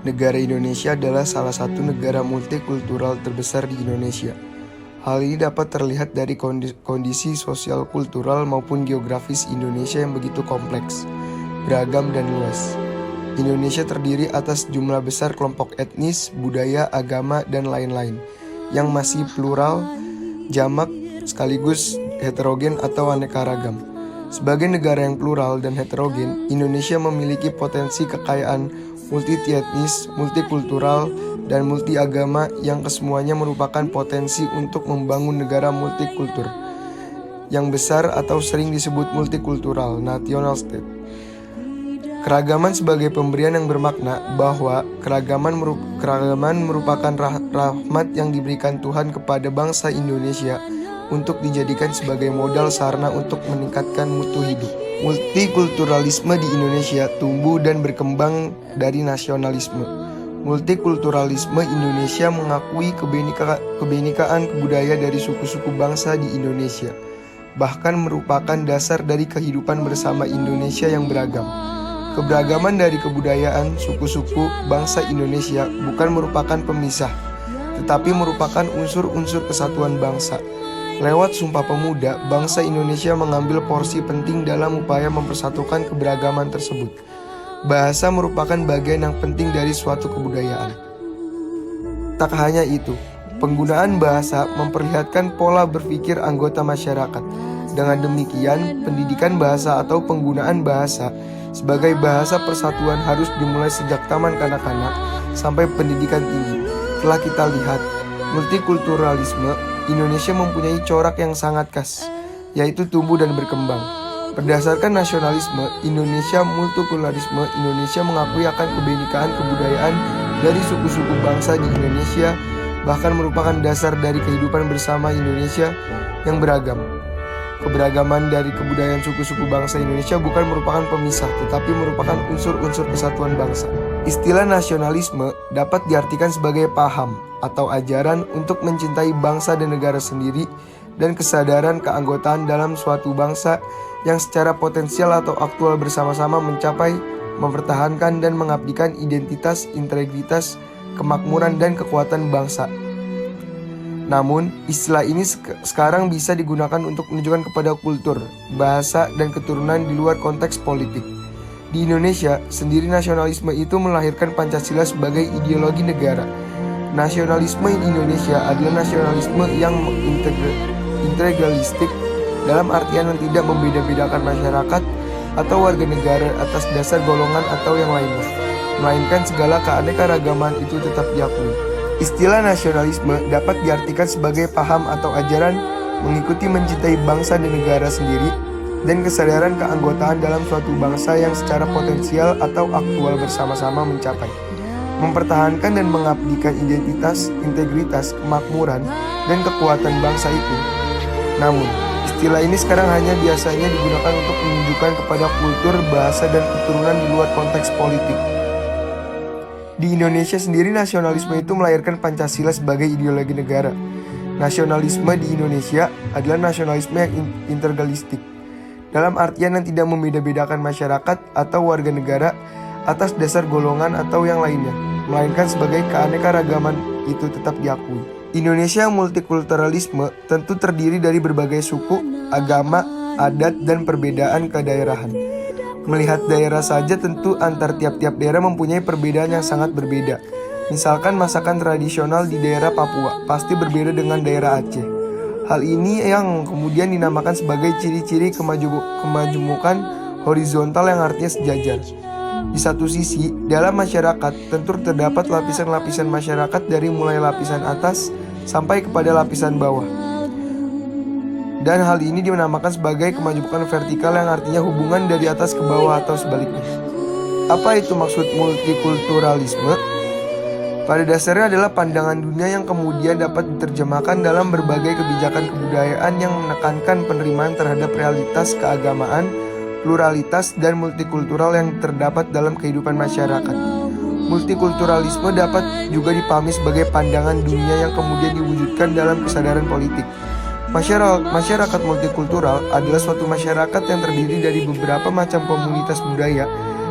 Negara Indonesia adalah salah satu negara multikultural terbesar di Indonesia. Hal ini dapat terlihat dari kondisi sosial kultural maupun geografis Indonesia yang begitu kompleks, beragam dan luas. Indonesia terdiri atas jumlah besar kelompok etnis, budaya, agama, dan lain-lain, yang masih plural, jamak, sekaligus heterogen atau aneka ragam. Sebagai negara yang plural dan heterogen, Indonesia memiliki potensi kekayaan multi-etnis, multikultural, dan multi-agama yang kesemuanya merupakan potensi untuk membangun negara multikultur yang besar atau sering disebut multikultural, national state. Keragaman sebagai pemberian yang bermakna bahwa keragaman merupakan rahmat yang diberikan Tuhan kepada bangsa Indonesia untuk dijadikan sebagai modal sarana untuk meningkatkan mutu hidup. Multikulturalisme di Indonesia tumbuh dan berkembang dari nasionalisme. Multikulturalisme Indonesia mengakui kebenekaan budaya dari suku-suku bangsa di Indonesia, bahkan merupakan dasar dari kehidupan bersama Indonesia yang beragam. Keberagaman dari kebudayaan suku-suku bangsa Indonesia bukan merupakan pemisah, tetapi merupakan unsur-unsur kesatuan bangsa. Lewat Sumpah Pemuda, bangsa Indonesia mengambil porsi penting dalam upaya mempersatukan keberagaman tersebut. Bahasa merupakan bagian yang penting dari suatu kebudayaan. Tak hanya itu, penggunaan bahasa memperlihatkan pola berpikir anggota masyarakat. Dengan demikian, pendidikan bahasa atau penggunaan bahasa sebagai bahasa persatuan harus dimulai sejak taman kanak-kanak sampai pendidikan tinggi. Telah kita lihat, multikulturalisme Indonesia mempunyai corak yang sangat khas, yaitu tumbuh dan berkembang. Berdasarkan nasionalisme Indonesia, multikulturalisme Indonesia mengakui akan kebenekaan kebudayaan dari suku-suku bangsa di Indonesia, bahkan merupakan dasar dari kehidupan bersama Indonesia yang beragam. Keberagaman dari kebudayaan suku-suku bangsa Indonesia bukan merupakan pemisah, tetapi merupakan unsur-unsur kesatuan bangsa. Istilah nasionalisme dapat diartikan sebagai paham atau ajaran untuk mencintai bangsa dan negara sendiri dan kesadaran keanggotaan dalam suatu bangsa yang secara potensial atau aktual bersama-sama mencapai, mempertahankan dan mengabdikan identitas, integritas, kemakmuran dan kekuatan bangsa. Namun, istilah ini sekarang bisa digunakan untuk menunjukkan kepada kultur, bahasa, dan keturunan di luar konteks politik. Di Indonesia sendiri, nasionalisme itu melahirkan Pancasila sebagai ideologi negara. Nasionalisme Indonesia adalah nasionalisme yang integralistik dalam artian yang tidak membeda-bedakan masyarakat atau warga negara atas dasar golongan atau yang lainnya, melainkan segala keanekaragaman itu tetap diakui. Istilah nasionalisme dapat diartikan sebagai paham atau ajaran mengikuti mencintai bangsa dan negara sendiri dan kesadaran keanggotaan dalam suatu bangsa yang secara potensial atau aktual bersama-sama mencapai, mempertahankan dan mengabdikan identitas, integritas, kemakmuran, dan kekuatan bangsa itu. Namun, istilah ini sekarang hanya biasanya digunakan untuk menunjukkan kepada kultur, bahasa, dan keturunan di luar konteks politik. Di Indonesia sendiri, nasionalisme itu melahirkan Pancasila sebagai ideologi negara. Nasionalisme di Indonesia adalah nasionalisme yang integralistik, dalam artian yang tidak membeda-bedakan masyarakat atau warga negara atas dasar golongan atau yang lainnya, melainkan sebagai keanekaragaman itu tetap diakui. Indonesia multikulturalisme tentu terdiri dari berbagai suku, agama, adat, dan perbedaan kedaerahan. Melihat daerah saja tentu antar tiap-tiap daerah mempunyai perbedaan yang sangat berbeda. Misalkan masakan tradisional di daerah Papua pasti berbeda dengan daerah Aceh. Hal ini yang kemudian dinamakan sebagai ciri-ciri kemajemukan horizontal yang artinya sejajar. Di satu sisi, dalam masyarakat tentu terdapat lapisan-lapisan masyarakat dari mulai lapisan atas sampai kepada lapisan bawah. Dan hal ini dinamakan sebagai kemajemukan vertikal yang artinya hubungan dari atas ke bawah atau sebaliknya. Apa itu maksud multikulturalisme? Pada dasarnya adalah pandangan dunia yang kemudian dapat diterjemahkan dalam berbagai kebijakan kebudayaan yang menekankan penerimaan terhadap realitas keagamaan, pluralitas, dan multikultural yang terdapat dalam kehidupan masyarakat. Multikulturalisme dapat juga dipahami sebagai pandangan dunia yang kemudian diwujudkan dalam kesadaran politik. Masyarakat multikultural adalah suatu masyarakat yang terdiri dari beberapa macam komunitas budaya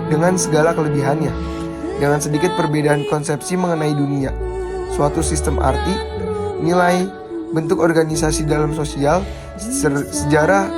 dengan segala kelebihannya. dengan sedikit perbedaan konsepsi mengenai dunia, suatu sistem arti, nilai, bentuk organisasi dalam sosial, sejarah,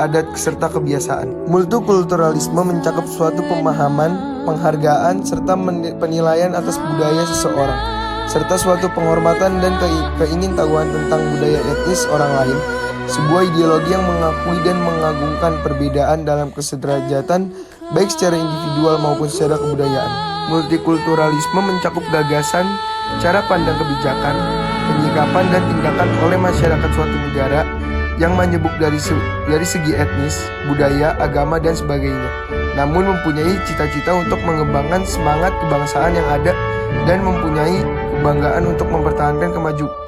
adat, serta kebiasaan. Multikulturalisme mencakup suatu pemahaman, penghargaan, serta penilaian atas budaya seseorang, serta suatu penghormatan dan keingintahuan tentang budaya etnis orang lain, sebuah ideologi yang mengakui dan mengagungkan perbedaan dalam kesederajatan baik secara individual maupun secara kebudayaan. Multikulturalisme mencakup gagasan, cara pandang kebijakan, penyikapan dan tindakan oleh masyarakat suatu negara yang menyebut dari segi etnis, budaya, agama, dan sebagainya, namun mempunyai cita-cita untuk mengembangkan semangat kebangsaan yang ada dan mempunyai kebanggaan untuk mempertahankan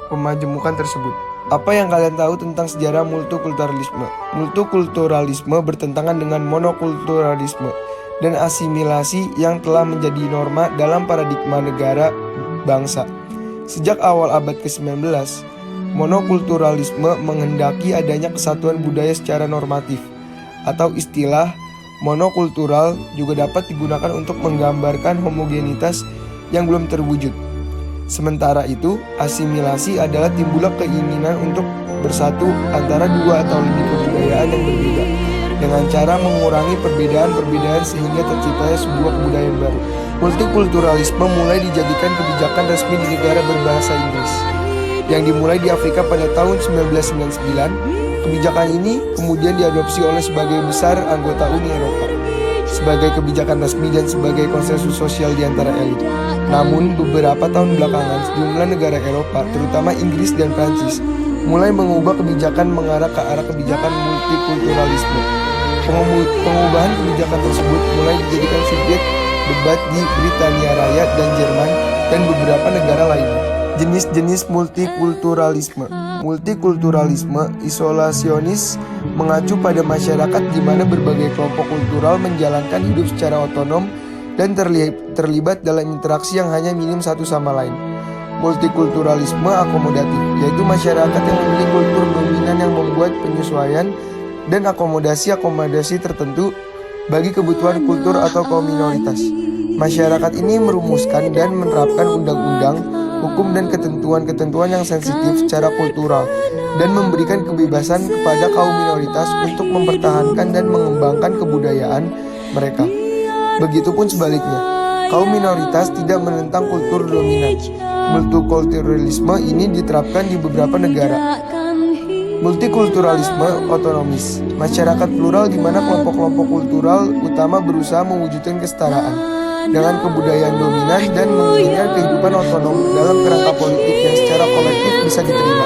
kemajemukan tersebut. Apa yang kalian tahu tentang sejarah multikulturalisme? Multikulturalisme bertentangan dengan monokulturalisme dan asimilasi yang telah menjadi norma dalam paradigma negara bangsa. Sejak awal abad ke-19, monokulturalisme menghendaki adanya kesatuan budaya secara normatif, atau istilah monokultural juga dapat digunakan untuk menggambarkan homogenitas yang belum terwujud. Sementara itu, asimilasi adalah timbulnya keinginan untuk bersatu antara dua atau lebih kebudayaan yang berbeda, dengan cara mengurangi perbedaan-perbedaan sehingga terciptanya sebuah kebudayaan baru. Multikulturalisme mulai dijadikan kebijakan resmi di negara berbahasa Inggris, yang dimulai di Afrika pada tahun 1999. Kebijakan ini kemudian diadopsi oleh sebagian besar anggota Uni Eropa sebagai kebijakan resmi dan sebagai konsensus sosial di antara elit. Namun, beberapa tahun belakangan, sejumlah negara Eropa, terutama Inggris dan Prancis, mulai mengubah kebijakan mengarah ke arah kebijakan multikulturalisme. Pengubahan kebijakan tersebut mulai dijadikan subjek debat di Britania Raya dan Jerman dan beberapa negara lainnya. Jenis-jenis multikulturalisme. Multikulturalisme isolasionis mengacu pada masyarakat di mana berbagai kelompok kultural menjalankan hidup secara otonom dan terlibat dalam interaksi yang hanya minim satu sama lain. Multikulturalisme akomodatif, yaitu masyarakat yang memiliki kultur dominan yang membuat penyesuaian dan akomodasi tertentu bagi kebutuhan kultur atau kaum minoritas. Masyarakat ini merumuskan dan menerapkan undang-undang, hukum dan ketentuan-ketentuan yang sensitif secara kultural dan memberikan kebebasan kepada kaum minoritas untuk mempertahankan dan mengembangkan kebudayaan mereka. Begitupun sebaliknya, kaum minoritas tidak menentang kultur dominan. Multikulturalisme ini diterapkan di beberapa negara. Multikulturalisme otonomis, masyarakat plural di mana kelompok-kelompok kultural utama berusaha mewujudkan kesetaraan dengan kebudayaan dominan dan menginginkan kehidupan otonom dalam kerangka politik yang secara kolektif bisa diterima.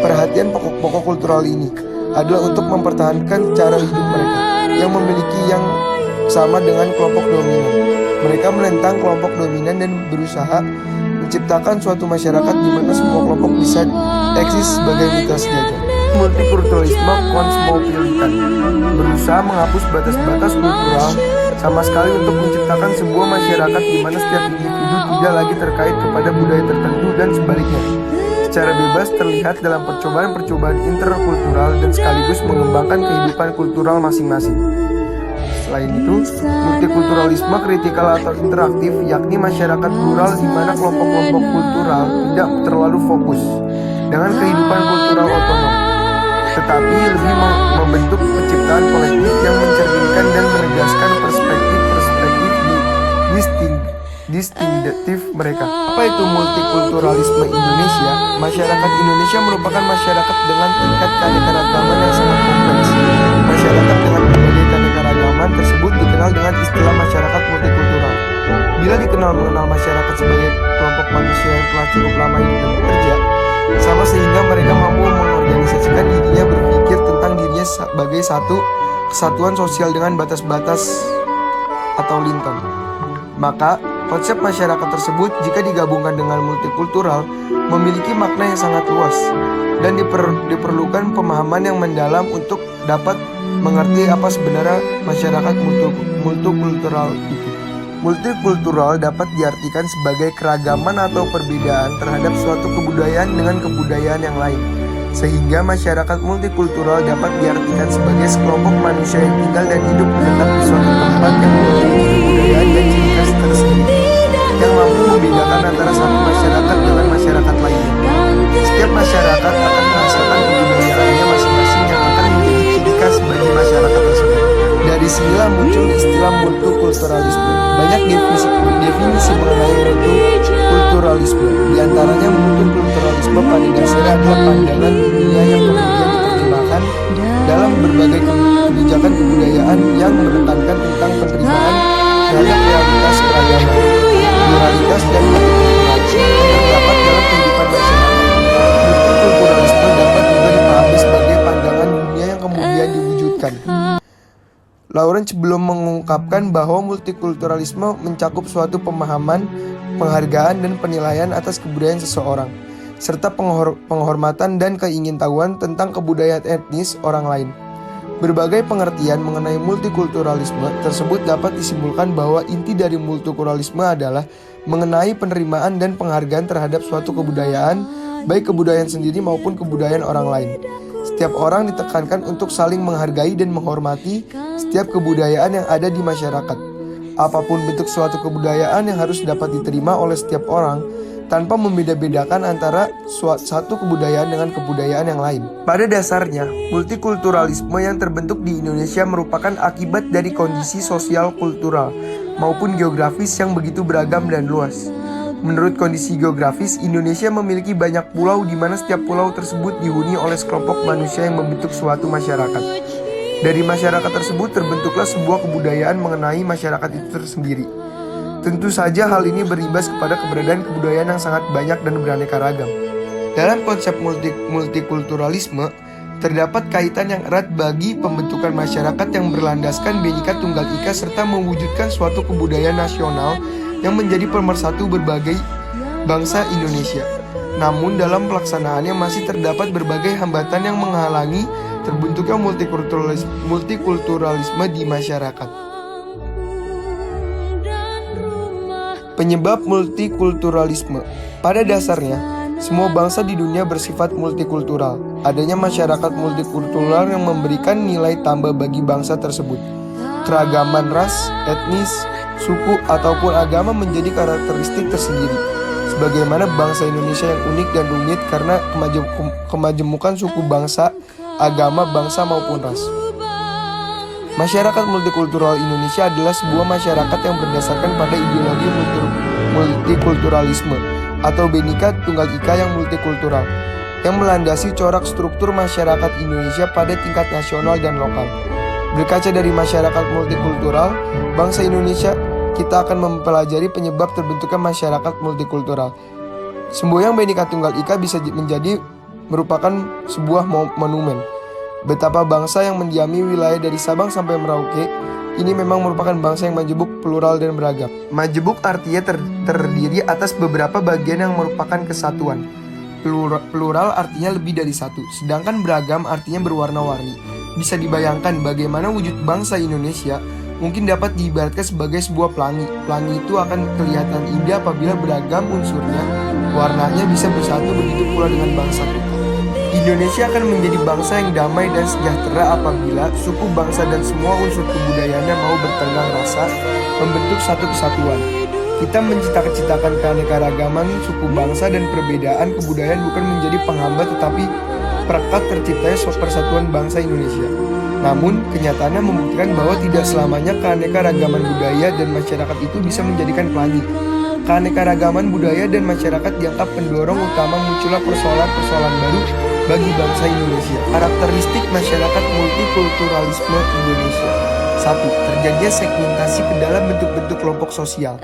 Perhatian pokok-pokok kultural ini adalah untuk mempertahankan cara hidup mereka yang memiliki yang sama dengan kelompok dominan. Mereka menentang kelompok dominan dan berusaha menciptakan suatu masyarakat di mana semua kelompok bisa eksis sebagai mitra sejajar. Multikulturalisme kosmopolitan berusaha menghapus batas-batas kultural sama sekali untuk menciptakan sebuah masyarakat di mana setiap individu tidak lagi terkait kepada budaya tertentu dan sebaliknya, secara bebas terlihat dalam percobaan-percobaan interkultural dan sekaligus mengembangkan kehidupan kultural masing-masing. Selain itu, multikulturalisme kritikal atau interaktif, yakni masyarakat plural di mana kelompok-kelompok kultural tidak terlalu fokus dengan kehidupan kultural otonom, tetapi lebih membentuk penciptaan kolektif yang mencerminkan dan menegaskan perspektif-perspektif distinktif mereka. Apa itu multikulturalisme Indonesia? Masyarakat Indonesia merupakan masyarakat dengan tingkat keanekaragaman yang sangat kompleks. Masyarakat dengan berbagai keanekaragaman tersebut dikenal dengan istilah masyarakat multikultural. Bila mengenal masyarakat sebagai kelompok manusia yang telah cukup lama hidup dan bekerja, sama sehingga mereka mampu mengorganisasikan dirinya, berpikir tentang dirinya sebagai satu kesatuan sosial dengan batas-batas atau linton. Maka, konsep masyarakat tersebut jika digabungkan dengan multikultural memiliki makna yang sangat luas dan diperlukan pemahaman yang mendalam untuk dapat mengerti apa sebenarnya masyarakat multikultural itu. Multikultural dapat diartikan sebagai keragaman atau perbedaan terhadap suatu kebudayaan dengan kebudayaan yang lain, sehingga masyarakat multikultural dapat diartikan sebagai sekelompok manusia yang tinggal dan hidup tetap di suatu tempat yang memiliki kebudayaan dan ciri khas tersendiri. inilah muncul istilah multikulturalisme. Banyak definisi mengenai multikulturalisme. Di antaranya multikulturalisme pada dasarnya adalah pandangan dunia yang kemudian diterjemahkan dalam berbagai kebijakan kebudayaan yang menekankan tentang penerimaan terhadap realitas keragaman, pluralitas dan multikulturalisme yang terdapat dalam kehidupan masyarakat. Multikulturalisme dapat juga dipahami sebagai pandangan dunia yang kemudian diwujudkan. Lawrence belum mengungkapkan bahwa multikulturalisme mencakup suatu pemahaman, penghargaan, dan penilaian atas kebudayaan seseorang, serta penghormatan dan keingintahuan tentang kebudayaan etnis orang lain. Berbagai pengertian mengenai multikulturalisme tersebut dapat disimpulkan bahwa inti dari multikulturalisme adalah mengenai penerimaan dan penghargaan terhadap suatu kebudayaan, baik kebudayaan sendiri maupun kebudayaan orang lain. Setiap orang ditekankan untuk saling menghargai dan menghormati setiap kebudayaan yang ada di masyarakat. Apapun bentuk suatu kebudayaan yang harus dapat diterima oleh setiap orang, tanpa membeda-bedakan antara satu kebudayaan dengan kebudayaan yang lain. Pada dasarnya, multikulturalisme yang terbentuk di Indonesia merupakan akibat dari kondisi sosial kultural maupun geografis yang begitu beragam dan luas. Menurut kondisi geografis, Indonesia memiliki banyak pulau di mana setiap pulau tersebut dihuni oleh sekelompok manusia yang membentuk suatu masyarakat. Dari masyarakat tersebut terbentuklah sebuah kebudayaan mengenai masyarakat itu tersendiri. Tentu saja hal ini berimbas kepada keberadaan kebudayaan yang sangat banyak dan beraneka ragam. Dalam konsep multikulturalisme, terdapat kaitan yang erat bagi pembentukan masyarakat yang berlandaskan Bhinneka Tunggal Ika serta mewujudkan suatu kebudayaan nasional yang menjadi pemersatu berbagai bangsa Indonesia. Namun dalam pelaksanaannya masih terdapat berbagai hambatan yang menghalangi terbentuknya multikulturalisme di masyarakat. Penyebab multikulturalisme. Pada dasarnya, semua bangsa di dunia bersifat multikultural. Adanya masyarakat multikultural yang memberikan nilai tambah bagi bangsa tersebut. Keragaman ras, etnis, suku, ataupun agama menjadi karakteristik tersendiri. Sebagaimana bangsa Indonesia yang unik dan rumit karena kemajemukan suku bangsa, agama bangsa maupun ras. Masyarakat multikultural Indonesia adalah sebuah masyarakat yang berdasarkan pada ideologi multikulturalisme atau Bhinneka Tunggal Ika yang multikultural, yang melandasi corak struktur masyarakat Indonesia pada tingkat nasional dan lokal. Berkaca dari masyarakat multikultural, bangsa Indonesia, kita akan mempelajari penyebab terbentuknya masyarakat multikultural. Semboyan Bhinneka Tunggal Ika bisa merupakan sebuah monumen. Betapa bangsa yang mendiami wilayah dari Sabang sampai Merauke ini memang merupakan bangsa yang majemuk, plural, dan beragam. Majemuk artinya terdiri atas beberapa bagian yang merupakan kesatuan. Plural artinya lebih dari satu, sedangkan beragam artinya berwarna-warni. Bisa dibayangkan bagaimana wujud bangsa Indonesia mungkin dapat diibaratkan sebagai sebuah pelangi. Pelangi itu akan kelihatan indah apabila beragam unsurnya, warnanya bisa bersatu, begitu pula dengan bangsa kita. Indonesia akan menjadi bangsa yang damai dan sejahtera apabila suku bangsa dan semua unsur kebudayaannya mau bertenggang rasa, membentuk satu kesatuan. Kita menciptakan keanekaragaman suku bangsa dan perbedaan kebudayaan bukan menjadi penghambat tetapi perekat terciptanya persatuan bangsa Indonesia. Namun, kenyataannya membuktikan bahwa tidak selamanya keanekaragaman budaya dan masyarakat itu bisa menjadikan pelangi. Keanekaragaman budaya dan masyarakat dianggap pendorong utama munculnya persoalan-persoalan baru bagi bangsa Indonesia. Karakteristik masyarakat multikulturalisme Indonesia. 1. Terjadinya segmentasi ke dalam bentuk-bentuk kelompok sosial.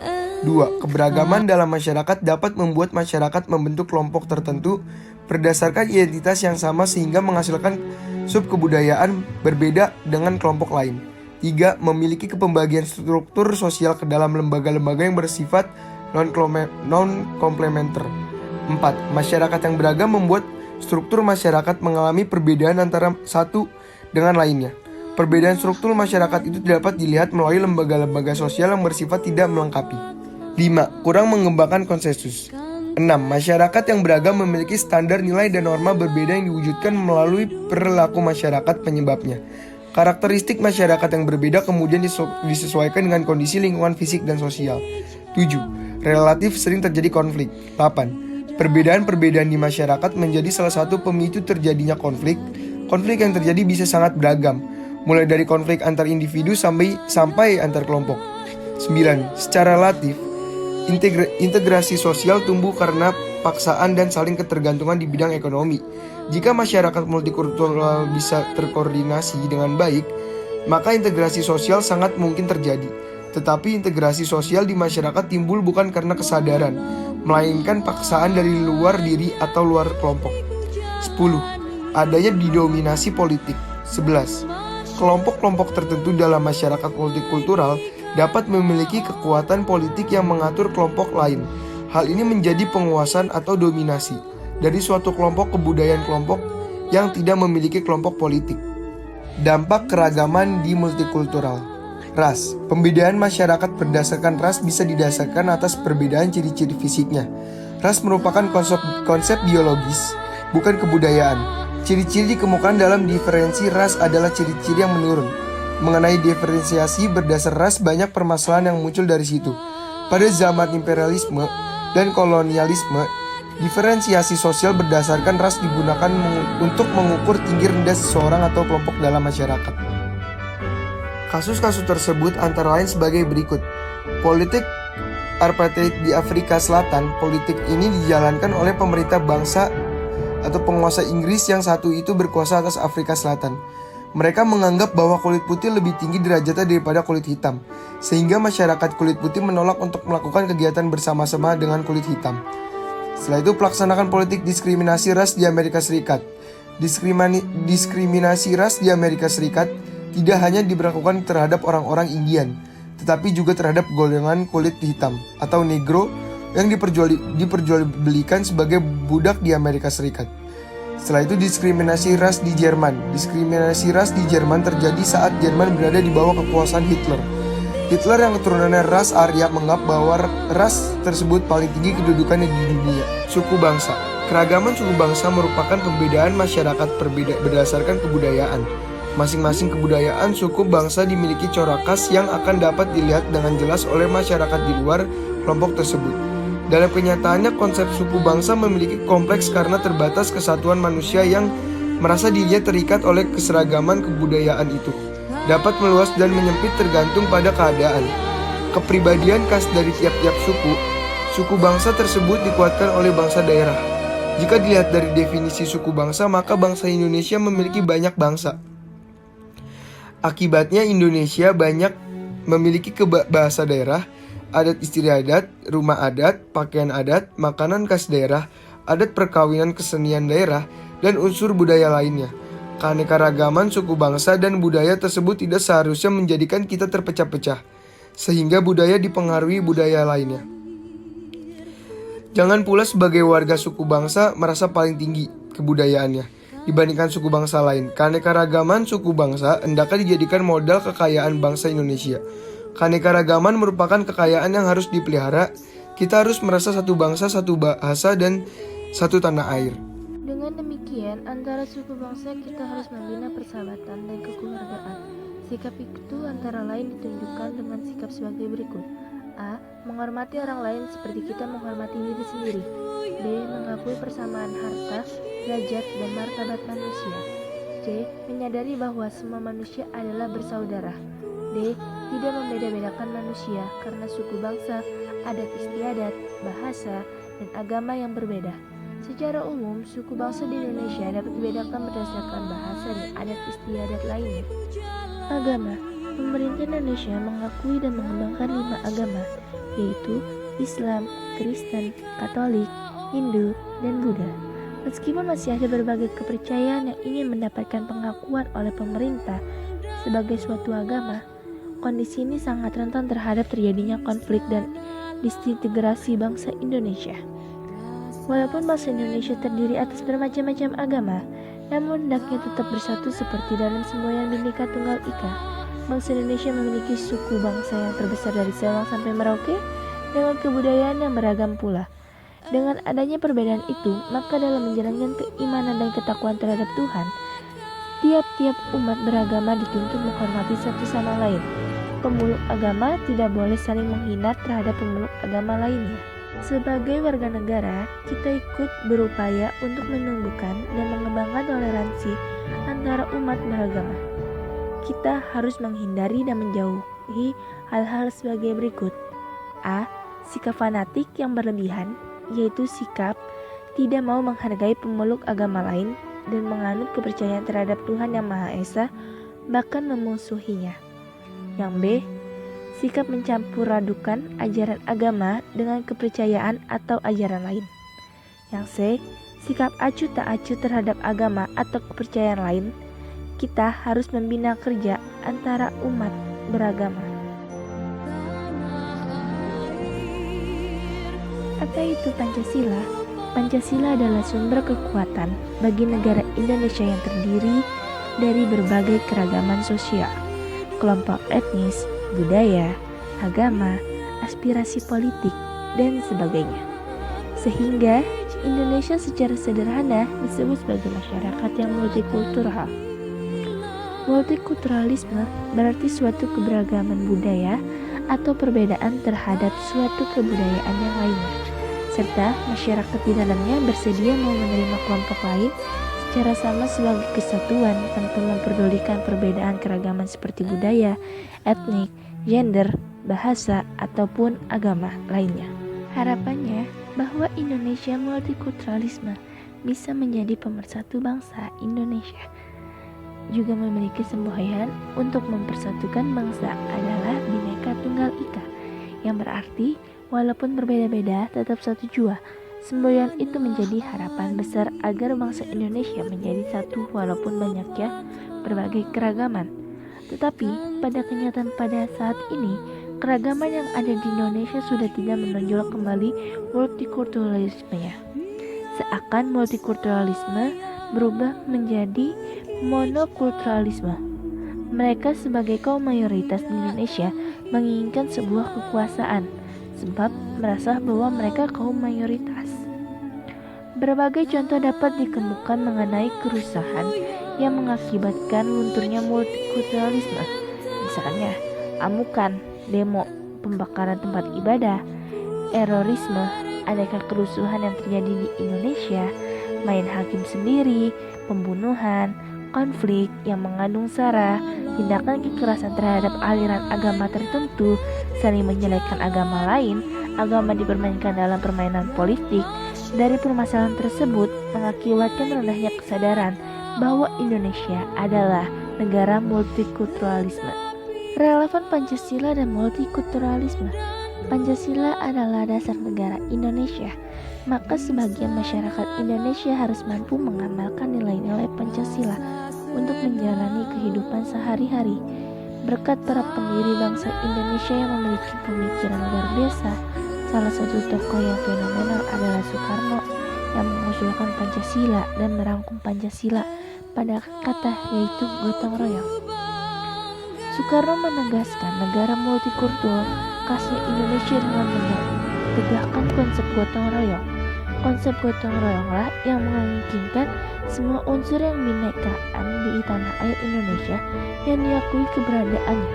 2. Keberagaman dalam masyarakat dapat membuat masyarakat membentuk kelompok tertentu berdasarkan identitas yang sama sehingga menghasilkan subkebudayaan berbeda dengan kelompok lain. 3. Memiliki kepembagian struktur sosial ke dalam lembaga-lembaga yang bersifat non-komplementer. 4. Masyarakat yang beragam membuat struktur masyarakat mengalami perbedaan antara satu dengan lainnya. Perbedaan struktur masyarakat itu dapat dilihat melalui lembaga-lembaga sosial yang bersifat tidak melengkapi. 5. Kurang mengembangkan konsensus. 6. Masyarakat yang beragam memiliki standar nilai dan norma berbeda yang diwujudkan melalui perilaku masyarakat penyebabnya. Karakteristik masyarakat yang berbeda kemudian disesuaikan dengan kondisi lingkungan fisik dan sosial. 7. Relatif sering terjadi konflik. 8. Perbedaan-perbedaan di masyarakat menjadi salah satu pemicu terjadinya konflik. Konflik yang terjadi bisa sangat beragam, mulai dari konflik antar individu sampai antar kelompok. 9. Secara relatif, integrasi sosial tumbuh karena paksaan dan saling ketergantungan di bidang ekonomi. Jika masyarakat multikultural bisa terkoordinasi dengan baik, maka integrasi sosial sangat mungkin terjadi. Tetapi integrasi sosial di masyarakat timbul bukan karena kesadaran, melainkan paksaan dari luar diri atau luar kelompok. 10. Adanya didominasi politik. 11. Kelompok-kelompok tertentu dalam masyarakat multikultural dapat memiliki kekuatan politik yang mengatur kelompok lain. Hal ini menjadi penguasaan atau dominasi dari suatu kelompok ke budaya kelompok yang tidak memiliki kelompok politik. Dampak keragaman di multikultural. Ras. Pembedaan masyarakat berdasarkan ras bisa didasarkan atas perbedaan ciri-ciri fisiknya. Ras merupakan konsep biologis, bukan kebudayaan. Ciri-ciri dikemukakan dalam diferensi ras adalah ciri-ciri yang menurun. Mengenai diferensiasi berdasar ras, banyak permasalahan yang muncul dari situ. Pada zaman imperialisme dan kolonialisme, diferensiasi sosial berdasarkan ras digunakan untuk mengukur tinggi rendah seseorang atau kelompok dalam masyarakat. Kasus-kasus tersebut antara lain sebagai berikut. Politik apartheid di Afrika Selatan. Politik ini dijalankan oleh pemerintah bangsa atau penguasa Inggris yang satu itu berkuasa atas Afrika Selatan. Mereka menganggap bahwa kulit putih lebih tinggi derajatnya daripada kulit hitam, sehingga masyarakat kulit putih menolak untuk melakukan kegiatan bersama-sama dengan kulit hitam. Setelah itu, pelaksanakan politik diskriminasi ras di Amerika Serikat. Diskriminasi ras di Amerika Serikat tidak hanya diberlakukan terhadap orang-orang Indian, tetapi juga terhadap golongan kulit hitam atau negro yang diperjualbelikan sebagai budak di Amerika Serikat. Setelah itu, diskriminasi ras di Jerman. Diskriminasi ras di Jerman terjadi saat Jerman berada di bawah kekuasaan Hitler. Hitler yang keturunannya ras Arya menganggap bahwa ras tersebut paling tinggi kedudukannya di dunia. Suku bangsa. Keragaman suku bangsa merupakan pembedaan masyarakat berdasarkan kebudayaan. Masing-masing kebudayaan suku bangsa dimiliki corak khas yang akan dapat dilihat dengan jelas oleh masyarakat di luar kelompok tersebut. Dalam kenyataannya, konsep suku bangsa memiliki kompleks karena terbatas kesatuan manusia yang merasa dirinya terikat oleh keseragaman kebudayaan itu. Dapat meluas dan menyempit tergantung pada keadaan. Kepribadian khas dari tiap-tiap suku bangsa tersebut dikuatkan oleh bangsa daerah. Jika dilihat dari definisi suku bangsa, maka bangsa Indonesia memiliki banyak bangsa. Akibatnya Indonesia banyak memiliki bahasa daerah, adat istiadat, rumah adat, pakaian adat, makanan khas daerah, adat perkawinan kesenian daerah, dan unsur budaya lainnya. Keanekaragaman suku bangsa dan budaya tersebut tidak seharusnya menjadikan kita terpecah-pecah, sehingga budaya dipengaruhi budaya lainnya. Jangan pula sebagai warga suku bangsa merasa paling tinggi kebudayaannya dibandingkan suku bangsa lain. Keanekaragaman suku bangsa hendaknya dijadikan modal kekayaan bangsa Indonesia. Keanekaragaman merupakan kekayaan yang harus dipelihara. Kita harus merasa satu bangsa, satu bahasa, dan satu tanah air. Dengan demikian, antara suku bangsa kita harus membina persahabatan dan kekeluargaan. Sikap itu antara lain ditunjukkan dengan sikap sebagai berikut. A. Menghormati orang lain seperti kita menghormati diri sendiri. B. Mengakui persamaan harta, derajat, dan martabat manusia. C. Menyadari bahwa semua manusia adalah bersaudara. D. Tidak membeda-bedakan manusia karena suku bangsa, adat istiadat, bahasa, dan agama yang berbeda. Secara umum, suku bangsa di Indonesia dapat dibedakan berdasarkan bahasa dan adat istiadat lainnya. Agama. Pemerintah Indonesia mengakui dan mengembangkan 5 agama, yaitu Islam, Kristen, Katolik, Hindu, dan Buddha. Meskipun masih ada berbagai kepercayaan yang ingin mendapatkan pengakuan oleh pemerintah sebagai suatu agama, kondisi ini sangat rentan terhadap terjadinya konflik dan disintegrasi bangsa Indonesia. Walaupun bangsa Indonesia terdiri atas bermacam-macam agama, namun hendaknya tetap bersatu seperti dalam semboyan Bhinneka Tunggal Ika. Bangsa Indonesia memiliki suku bangsa yang terbesar dari Sabang sampai Merauke dengan kebudayaan yang beragam pula. Dengan adanya perbedaan itu, maka dalam menjalankan keimanan dan ketakwaan terhadap Tuhan, tiap-tiap umat beragama dituntut menghormati satu sama lain. Pemeluk agama tidak boleh saling menghina terhadap pemeluk agama lainnya. Sebagai warga negara, kita ikut berupaya untuk menumbuhkan dan mengembangkan toleransi antara umat beragama. kita harus menghindari dan menjauhi hal-hal sebagai berikut. A. Sikap fanatik yang berlebihan, yaitu sikap tidak mau menghargai pemeluk agama lain dan menganut kepercayaan terhadap Tuhan Yang Maha Esa, bahkan memusuhinya. Yang B. Sikap mencampur adukan ajaran agama dengan kepercayaan atau ajaran lain. Yang C. Sikap acuh tak acuh terhadap agama atau kepercayaan lain. Kita harus membina kerja antara umat beragama. Apa itu Pancasila? Pancasila adalah sumber kekuatan bagi negara Indonesia yang terdiri dari berbagai keragaman sosial, kelompok etnis, budaya, agama, aspirasi politik, dan sebagainya. Sehingga Indonesia secara sederhana disebut sebagai masyarakat yang multikultural. Multikulturalisme berarti suatu keberagaman budaya atau perbedaan terhadap suatu kebudayaan yang lainnya, serta masyarakat di dalamnya bersedia mau menerima kelompok lain secara sama sebagai kesatuan tanpa memperdulikan perbedaan keragaman seperti budaya, etnik, gender, bahasa, ataupun agama lainnya. Harapannya bahwa Indonesia multikulturalisme bisa menjadi pemersatu bangsa Indonesia. Juga memiliki semboyan untuk mempersatukan bangsa adalah Bhinneka Tunggal Ika, yang berarti walaupun berbeda-beda tetap satu jua. Semboyan itu menjadi harapan besar agar bangsa Indonesia menjadi satu walaupun banyaknya berbagai keragaman. Tetapi pada kenyataan pada saat ini, keragaman yang ada di Indonesia sudah tidak menonjol kembali multikulturalismenya. Seakan multikulturalisme berubah menjadi monokulturalisme. Mereka sebagai kaum mayoritas di Indonesia menginginkan sebuah kekuasaan, sebab merasa bahwa mereka kaum mayoritas. Berbagai contoh dapat dikemukakan mengenai kerusahan yang mengakibatkan lunturnya multikulturalisme. Misalnya, amukan, demo, pembakaran tempat ibadah, terorisme, adakah kerusuhan yang terjadi di Indonesia, main hakim sendiri, pembunuhan, konflik yang mengandung sara, tindakan kekerasan terhadap aliran agama tertentu, saling menjelekkan agama lain, agama dipermainkan dalam permainan politik. Dari permasalahan tersebut mengakibatkan rendahnya kesadaran bahwa Indonesia adalah negara multikulturalisme. Relevan Pancasila dan multikulturalisme. Pancasila adalah dasar negara Indonesia, maka sebagian masyarakat Indonesia harus mampu mengamalkan nilai-nilai Pancasila untuk menjalani kehidupan sehari-hari. Berkat para pendiri bangsa Indonesia yang memiliki pemikiran luar biasa, salah satu tokoh yang fenomenal adalah Soekarno yang mengusulkan Pancasila dan merangkum Pancasila pada kata yaitu gotong royong. Soekarno menegaskan negara multikultur khasnya Indonesia dengan menegakkan konsep gotong royong. Konsep gotong royonglah yang memungkinkan semua unsur yang binekaan di tanah air Indonesia yang diakui keberadaannya.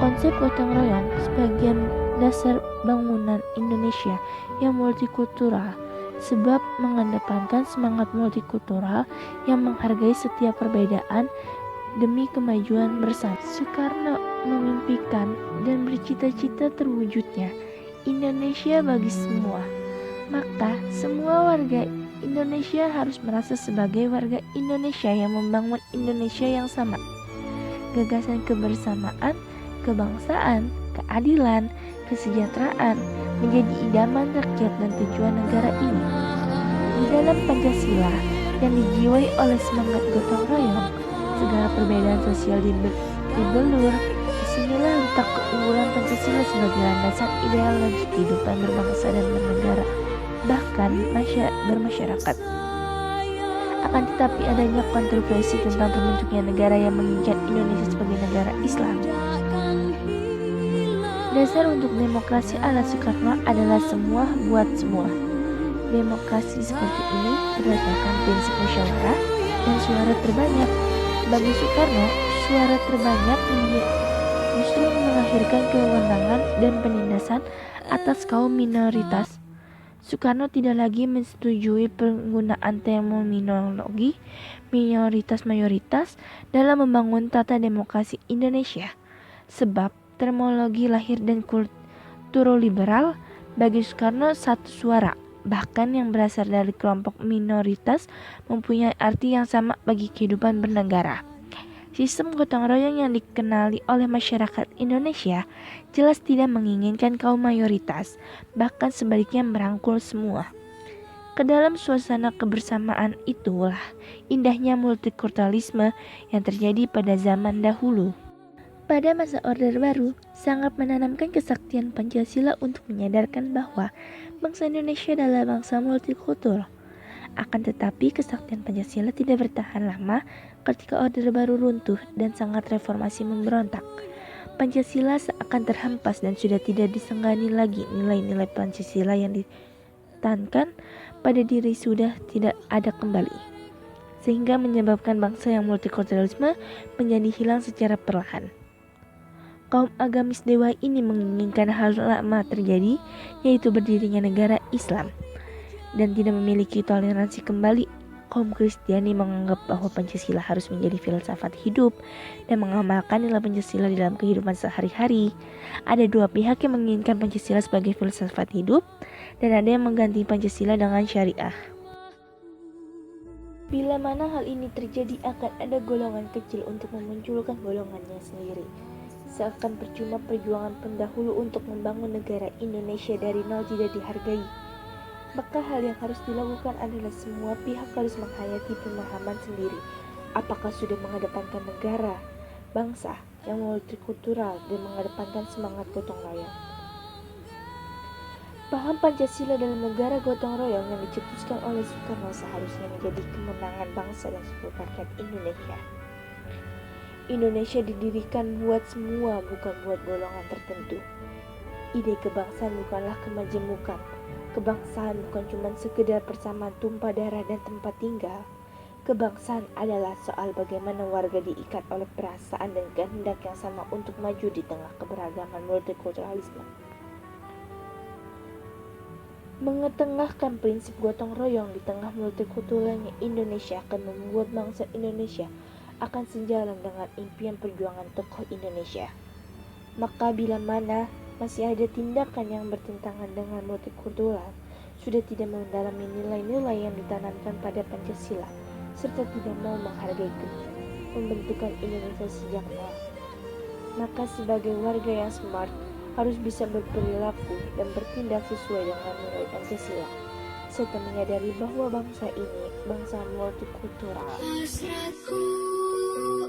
Konsep gotong royong sebagian dasar bangunan Indonesia yang multikultural, sebab mengedepankan semangat multikultural yang menghargai setiap perbedaan demi kemajuan bersama. Soekarno memimpikan dan bercita-cita terwujudnya Indonesia bagi semua. Maka semua warga Indonesia harus merasa sebagai warga Indonesia yang membangun Indonesia yang sama. Gagasan kebersamaan, kebangsaan, keadilan, kesejahteraan menjadi idaman rakyat dan tujuan negara ini. Di dalam Pancasila yang dijiwai oleh semangat gotong royong, segala perbedaan sosial dibelur. Disinilah letak keunggulan Pancasila sebagai landasan ideologi kehidupan berbangsa dan bernegara, bahkan bermasyarakat. Akan tetapi adanya kontroversi tentang terbentuknya negara yang menginginkan Indonesia sebagai negara Islam. Dasar untuk demokrasi ala Soekarno adalah semua buat semua. Demokrasi seperti ini berdasarkan prinsip musyawarah dan suara terbanyak. Bagi Soekarno, suara terbanyak justru melahirkan kewenangan dan penindasan atas kaum minoritas. Soekarno tidak lagi menyetujui penggunaan terminologi minoritas-mayoritas dalam membangun tata demokrasi Indonesia, sebab terminologi lahir dan kultural liberal bagi Soekarno satu suara, bahkan yang berasal dari kelompok minoritas mempunyai arti yang sama bagi kehidupan bernegara. Sistem gotong royong yang dikenali oleh masyarakat Indonesia jelas tidak menginginkan kaum mayoritas, bahkan sebaliknya merangkul semua. Ke dalam suasana kebersamaan itulah indahnya multikulturalisme yang terjadi pada zaman dahulu. Pada masa Orde Baru, sangat menanamkan kesaktian Pancasila untuk menyadarkan bahwa bangsa Indonesia adalah bangsa multikultur. Akan tetapi kesaktian Pancasila tidak bertahan lama ketika Orde Baru runtuh dan sangat reformasi memberontak. Pancasila seakan terhempas dan sudah tidak disegani lagi nilai-nilai Pancasila yang ditanamkan pada diri sudah tidak ada kembali. Sehingga menyebabkan bangsa yang multikulturalisme menjadi hilang secara perlahan. Kaum agamis dewa ini menginginkan hal lama terjadi, yaitu berdirinya negara Islam, dan tidak memiliki toleransi kembali. Kaum Kristiani menganggap bahwa Pancasila harus menjadi filsafat hidup dan mengamalkan nilai Pancasila dalam kehidupan sehari-hari. Ada dua pihak yang menginginkan Pancasila sebagai filsafat hidup dan ada yang mengganti Pancasila dengan syariah. Bila mana hal ini terjadi, akan ada golongan kecil untuk memunculkan golongannya sendiri. Seakan percuma perjuangan pendahulu untuk membangun negara Indonesia dari nol tidak dihargai. Maka hal yang harus dilakukan adalah semua pihak harus menghayati pemahaman sendiri. Apakah sudah mengedepankan negara, bangsa yang multikultural dan mengedepankan semangat gotong royong. Paham Pancasila dalam negara gotong royong yang dicetuskan oleh Soekarno seharusnya menjadi kemenangan bangsa dan seluruh rakyat Indonesia. Indonesia didirikan buat semua, bukan buat golongan tertentu. Ide kebangsaan bukanlah kemajemukan. Kebangsaan bukan cuma sekedar persamaan tumpah darah dan tempat tinggal. Kebangsaan adalah soal bagaimana warga diikat oleh perasaan dan kehendak yang sama untuk maju di tengah keberagaman multikulturalisme. Mengetengahkan prinsip gotong royong di tengah multikulturalnya Indonesia akan membuat bangsa Indonesia akan sejalan dengan impian perjuangan tokoh Indonesia. Maka bila mana masih ada tindakan yang bertentangan dengan multikultural, sudah tidak mendalami nilai-nilai yang ditanamkan pada Pancasila, serta tidak mau menghargai pembentukan Indonesia sejak nol. Maka sebagai warga yang smart, harus bisa berperilaku dan bertindak sesuai dengan nilai Pancasila, serta menyadari bahwa bangsa ini bangsa multikultural. Hasratku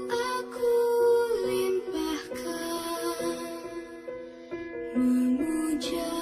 aku limpahkan memuja